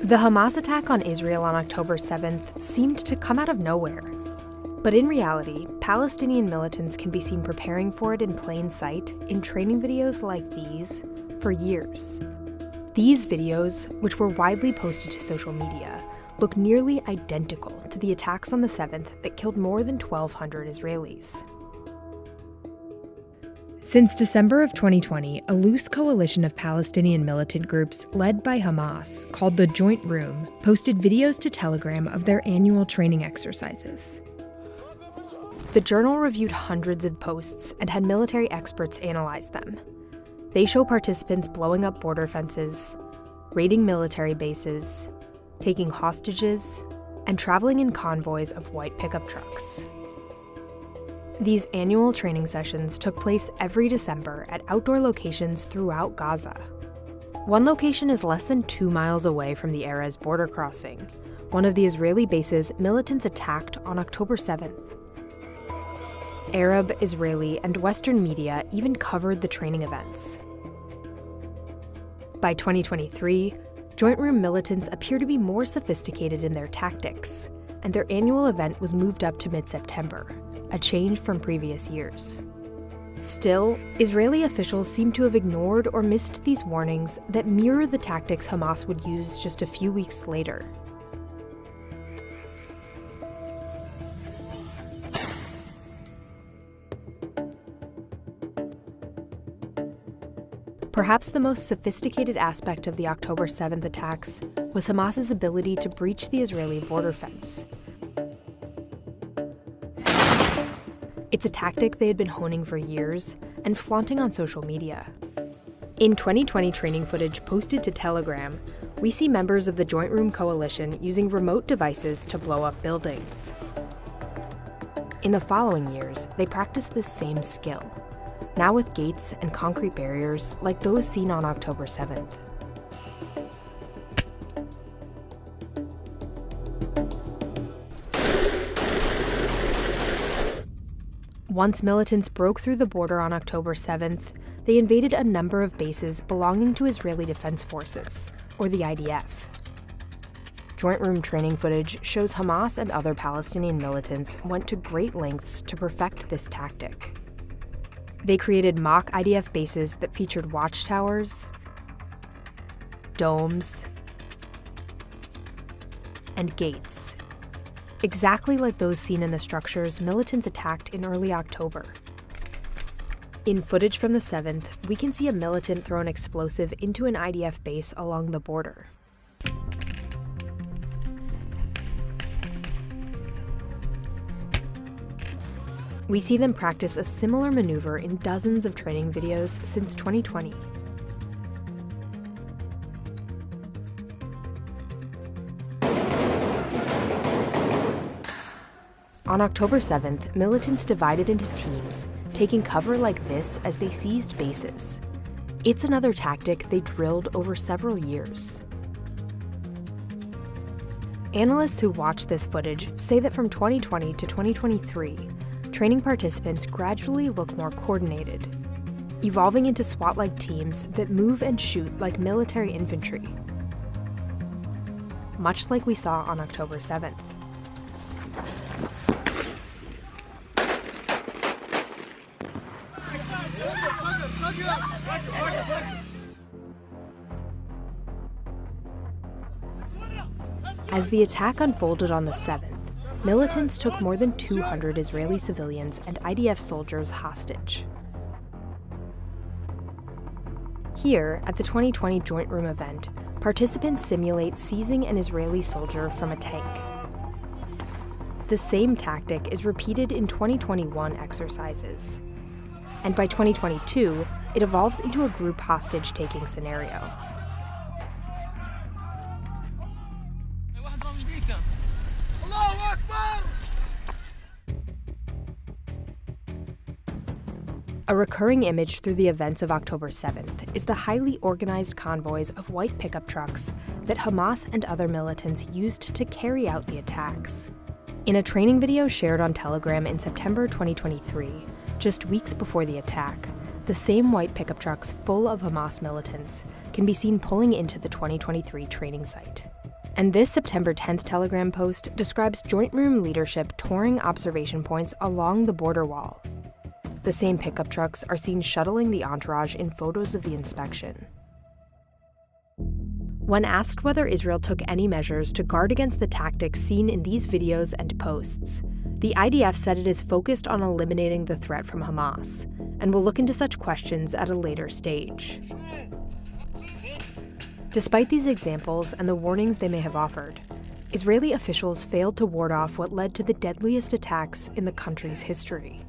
The Hamas attack on Israel on October 7th seemed to come out of nowhere. But in reality, Palestinian militants can be seen preparing for it in plain sight in training videos like these for years. These videos, which were widely posted to social media, look nearly identical to the attacks on the 7th that killed more than 1,200 Israelis. Since December of 2020, a loose coalition of Palestinian militant groups led by Hamas, called the Joint Room, posted videos to Telegram of their annual training exercises. The Journal reviewed hundreds of posts and had military experts analyze them. They show participants blowing up border fences, raiding military bases, taking hostages, and traveling in convoys of white pickup trucks. These annual training sessions took place every December at outdoor locations throughout Gaza. One location is less than 2 miles away from the Erez border crossing, one of the Israeli bases militants attacked on October 7th. Arab, Israeli, and Western media even covered the training events. By 2023, Joint Room militants appear to be more sophisticated in their tactics, and their annual event was moved up to mid-September, a change from previous years. Still, Israeli officials seem to have ignored or missed these warnings that mirror the tactics Hamas would use just a few weeks later. Perhaps the most sophisticated aspect of the October 7th attacks was Hamas's ability to breach the Israeli border fence. It's a tactic they had been honing for years and flaunting on social media. In 2020 training footage posted to Telegram, we see members of the Joint Room Coalition using remote devices to blow up buildings. In the following years, they practiced this same skill, now with gates and concrete barriers like those seen on October 7th. Once militants broke through the border on October 7th, they invaded a number of bases belonging to Israeli Defense Forces, or the IDF. Joint Room training footage shows Hamas and other Palestinian militants went to great lengths to perfect this tactic. They created mock IDF bases that featured watchtowers, domes, and gates, exactly like those seen in the structures militants attacked in early October. In footage from the 7th, we can see a militant throw an explosive into an IDF base along the border. We see them practice a similar maneuver in dozens of training videos since 2020. On October 7th, militants divided into teams, taking cover like this as they seized bases. It's another tactic they drilled over several years. Analysts who watched this footage say that from 2020 to 2023, training participants gradually look more coordinated, evolving into SWAT-like teams that move and shoot like military infantry, much like we saw on October 7th. As the attack unfolded on the 7th, militants took more than 200 Israeli civilians and IDF soldiers hostage. Here, at the 2020 Joint Room event, participants simulate seizing an Israeli soldier from a tank. The same tactic is repeated in 2021 exercises. And by 2022, it evolves into a group hostage-taking scenario. A recurring image through the events of October 7th is the highly organized convoys of white pickup trucks that Hamas and other militants used to carry out the attacks. In a training video shared on Telegram in September 2023, just weeks before the attack, The same white pickup trucks full of Hamas militants can be seen pulling into the 2023 training site. And this September 10th Telegram post describes Joint Room leadership touring observation points along the border wall. The same pickup trucks are seen shuttling the entourage in photos of the inspection. When asked whether Israel took any measures to guard against the tactics seen in these videos and posts, the IDF said it is focused on eliminating the threat from Hamas and will look into such questions at a later stage. Despite these examples and the warnings they may have offered, Israeli officials failed to ward off what led to the deadliest attacks in the country's history.